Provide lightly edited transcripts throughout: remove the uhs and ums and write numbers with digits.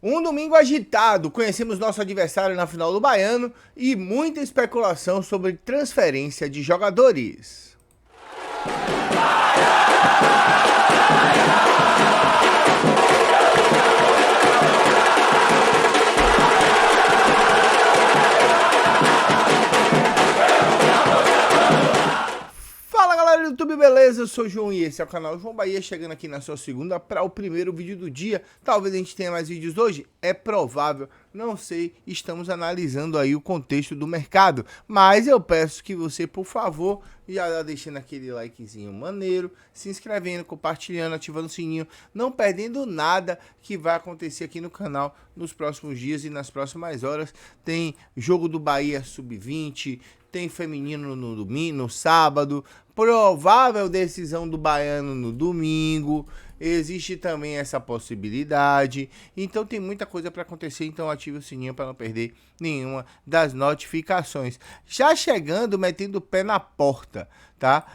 Um domingo agitado, conhecemos nosso adversário na final do Baiano e muita especulação sobre transferência de jogadores. Fala galera do YouTube, beleza? Eu sou o João e esse é o canal João Bahia, chegando aqui na sua segunda para o primeiro vídeo do dia. Talvez a gente tenha mais vídeos hoje, é provável, não sei, estamos analisando aí o contexto do mercado. Mas eu peço que você, por favor, já deixando aquele likezinho maneiro, se inscrevendo, compartilhando, ativando o sininho, não perdendo nada que vai acontecer aqui no canal nos próximos dias e nas próximas horas. Tem jogo do Bahia Sub-20, tem feminino no domingo, no sábado, provável decisão do Baiano no domingo, existe também essa possibilidade, então tem muita coisa para acontecer, então ative o sininho para não perder nenhuma das notificações. Já chegando, metendo o pé na porta, tá?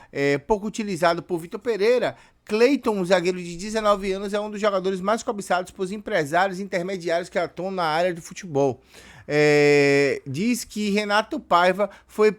Pouco utilizado por Vitor Pereira, Cleiton, um zagueiro de 19 anos, é um dos jogadores mais cobiçados por empresários intermediários que atuam na área do futebol. Diz que Renato Paiva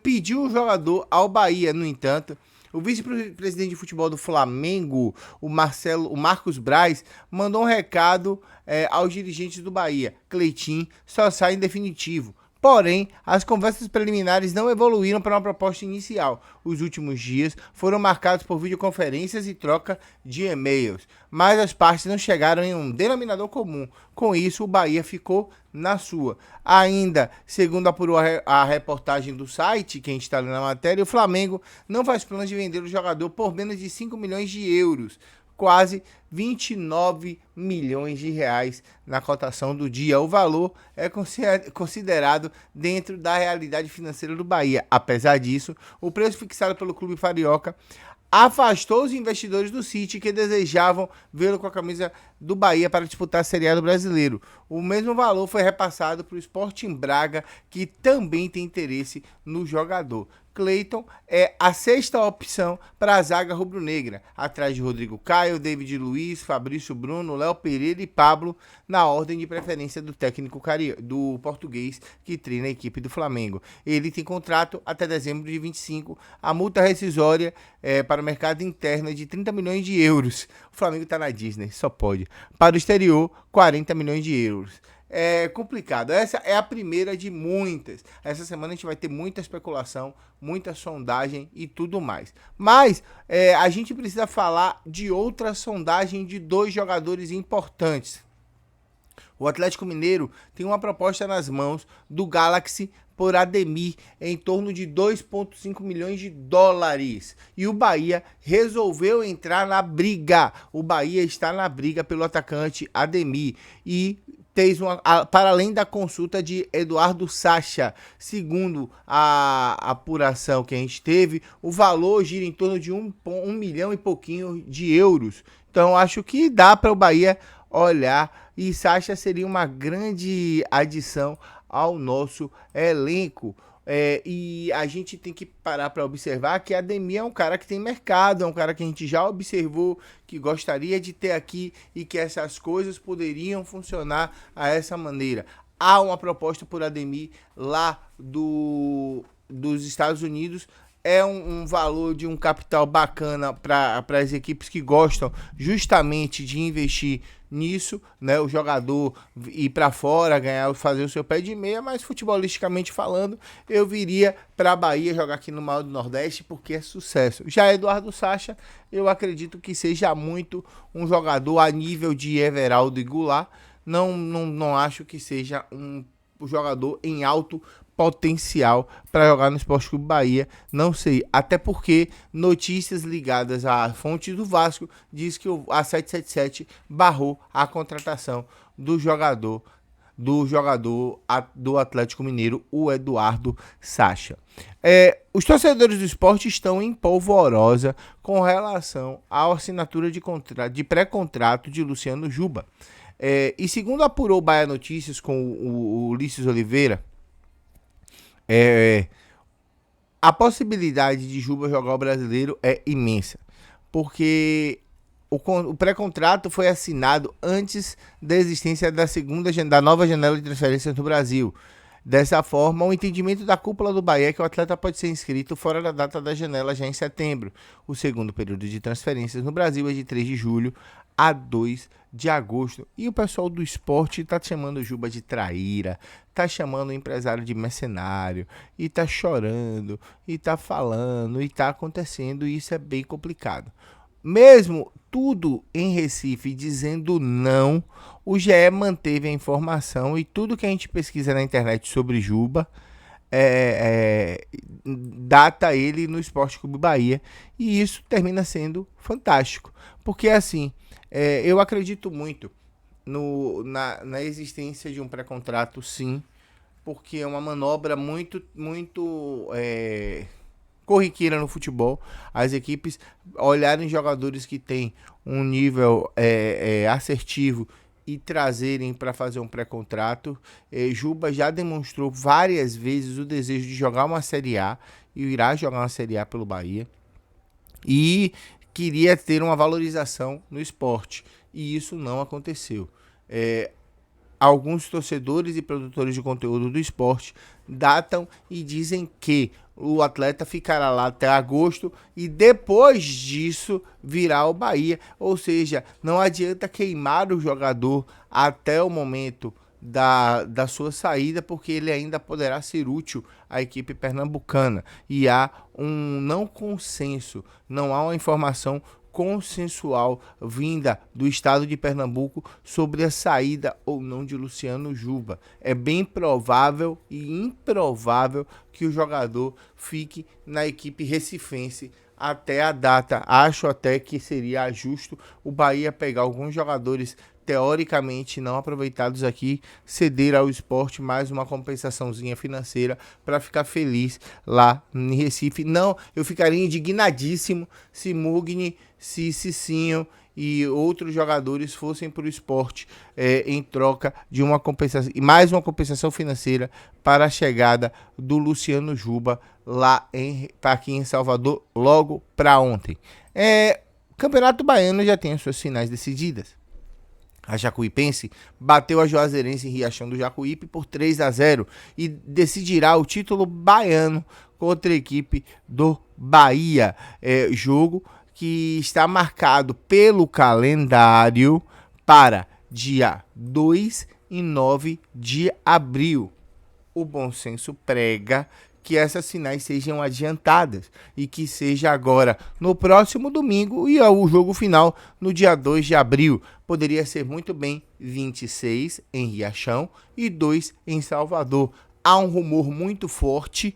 pediu o jogador ao Bahia. No entanto, o vice-presidente de futebol do Flamengo, o Marcos Braz, mandou um recado aos dirigentes do Bahia. Cleitinho só sai em definitivo. Porém, as conversas preliminares não evoluíram para uma proposta inicial. Os últimos dias foram marcados por videoconferências e troca de e-mails, mas as partes não chegaram em um denominador comum. Com isso, o Bahia ficou na sua. Ainda, segundo apurou a reportagem do site, que a gente está lendo na matéria, o Flamengo não faz planos de vender o jogador por menos de 5 milhões de euros. Quase 29 milhões de reais na cotação do dia. O valor é considerado dentro da realidade financeira do Bahia. Apesar disso, o preço fixado pelo clube carioca afastou os investidores do City que desejavam vê-lo com a camisa do Bahia para disputar a Série A do Brasileiro. O mesmo valor foi repassado para o Sporting Braga, que também tem interesse no jogador. Cleiton é a sexta opção para a zaga rubro-negra, atrás de Rodrigo Caio, David Luiz, Fabrício Bruno, Léo Pereira e Pablo, na ordem de preferência do técnico do português que treina a equipe do Flamengo. Ele tem contrato até dezembro de 25, a multa rescisória para o mercado interno é de 30 milhões de euros. O Flamengo está na Disney, só pode. Para o exterior, 40 milhões de euros. É complicado, essa é a primeira de muitas. Essa semana a gente vai ter muita especulação, muita sondagem e tudo mais. Mas a gente precisa falar de outra sondagem de dois jogadores importantes. O Atlético Mineiro tem uma proposta nas mãos do Galaxy por Ademir em torno de 2,5 milhões de dólares. E o Bahia resolveu entrar na briga. O Bahia está na briga pelo atacante Ademir e para além da consulta de Eduardo Sacha. Segundo a apuração que a gente teve, o valor gira em torno de 1 milhão e pouquinho de euros. Então acho que dá para o Bahia olhar e Sacha seria uma grande adição ao nosso elenco. E a gente tem que parar para observar que Ademir é um cara que tem mercado, é um cara que a gente já observou, que gostaria de ter aqui e que essas coisas poderiam funcionar a essa maneira. Há uma proposta por Ademir lá dos Estados Unidos. É um valor de um capital bacana para as equipes que gostam justamente de investir nisso, né? O jogador ir para fora, ganhar, fazer o seu pé de meia, mas futebolisticamente falando, eu viria para a Bahia jogar aqui no maior do Nordeste porque é sucesso. Já Eduardo Sacha, eu acredito que seja muito um jogador a nível de Everaldo e Goulart. Não acho que seja um jogador em alto potencial para jogar no Sport Clube Bahia, não sei, até porque notícias ligadas à fonte do Vasco diz que a 777 barrou a contratação do jogador do Atlético Mineiro, o Eduardo Sacha. Os torcedores do esporte estão em polvorosa com relação à assinatura de pré-contrato de Luciano Juba. E segundo apurou o Bahia Notícias com o Ulisses Oliveira, a possibilidade de Juba jogar o brasileiro é imensa, porque o pré-contrato foi assinado antes da existência da nova janela de transferências no Brasil. Dessa forma, o entendimento da cúpula do Bahia é que o atleta pode ser inscrito fora da data da janela já em setembro. O segundo período de transferências no Brasil é de 3 de julho a 2 de agosto. E o pessoal do esporte tá chamando o Juba de traíra, tá chamando o empresário de mercenário, e tá chorando, e tá falando, e tá acontecendo, e isso é bem complicado. Mesmo tudo em Recife dizendo não, o GE manteve a informação e tudo que a gente pesquisa na internet sobre Juba data ele no Esporte Clube Bahia, e isso termina sendo fantástico, porque assim, eu acredito muito na existência de um pré-contrato, sim, porque é uma manobra muito corriqueira no futebol. As equipes olharem jogadores que têm um nível assertivo e trazerem para fazer um pré-contrato. Juba já demonstrou várias vezes o desejo de jogar uma Série A e irá jogar uma Série A pelo Bahia. E queria ter uma valorização no esporte, e isso não aconteceu. Alguns torcedores e produtores de conteúdo do esporte datam e dizem que o atleta ficará lá até agosto e depois disso virá o Bahia. Ou seja, não adianta queimar o jogador até o momento da sua saída, porque ele ainda poderá ser útil à equipe pernambucana. E há um não consenso, não há uma informação consensual vinda do estado de Pernambuco sobre a saída ou não de Luciano Juba. É bem provável e improvável que o jogador fique na equipe recifense até a data. Acho até que seria justo o Bahia pegar alguns jogadores teoricamente não aproveitados aqui, ceder ao esporte mais uma compensaçãozinha financeira para ficar feliz lá em Recife. Não, eu ficaria indignadíssimo se Mugni, se Cicinho e outros jogadores fossem para o esporte em troca de uma compensação, mais uma compensação financeira para a chegada do Luciano Juba lá aqui em Salvador, logo para ontem. O Campeonato Baiano já tem as suas finais decididas. A Jacuipense bateu a Juazeirense em Riachão do Jacuípe por 3-0 e decidirá o título baiano contra a equipe do Bahia. Jogo que está marcado pelo calendário para dia 2 e 9 de abril. O bom senso prega que essas finais sejam adiantadas e que seja agora no próximo domingo e o jogo final no dia 2 de abril. Poderia ser muito bem 26 em Riachão e 2 em Salvador. Há um rumor muito forte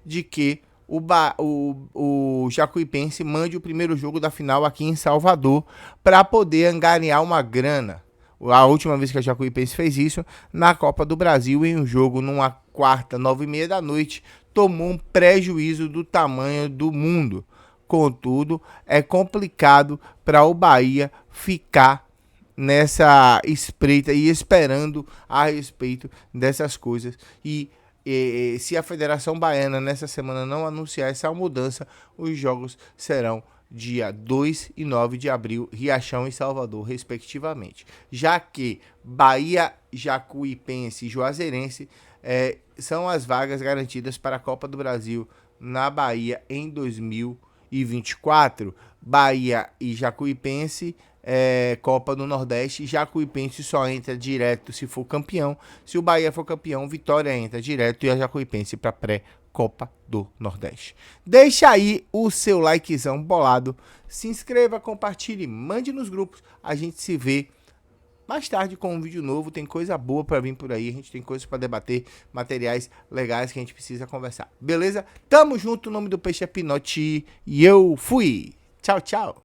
de que o Jacuipense mande o primeiro jogo da final aqui em Salvador para poder angariar uma grana. A última vez que a Jacuipense fez isso, na Copa do Brasil, em um jogo numa quarta, 9h30 da noite, tomou um prejuízo do tamanho do mundo. Contudo, é complicado para o Bahia ficar nessa espreita e esperando a respeito dessas coisas. E se a Federação Baiana nessa semana não anunciar essa mudança, os jogos serão dia 2 e 9 de abril, Riachão e Salvador, respectivamente. Já que Bahia, Jacuipense e Juazeirense são as vagas garantidas para a Copa do Brasil na Bahia em 2024. Bahia e Jacuipense, Copa do Nordeste. Jacuipense só entra direto se for campeão. Se o Bahia for campeão, Vitória entra direto e a Jacuipense para pré-Copa do Nordeste. Deixa aí o seu likezão bolado, se inscreva, compartilhe, mande nos grupos. A gente se vê mais tarde com um vídeo novo. Tem coisa boa para vir por aí, a gente tem coisas para debater, materiais legais que a gente precisa conversar. Beleza? Tamo junto, o nome do peixe é Pinote e eu fui. Tchau, tchau.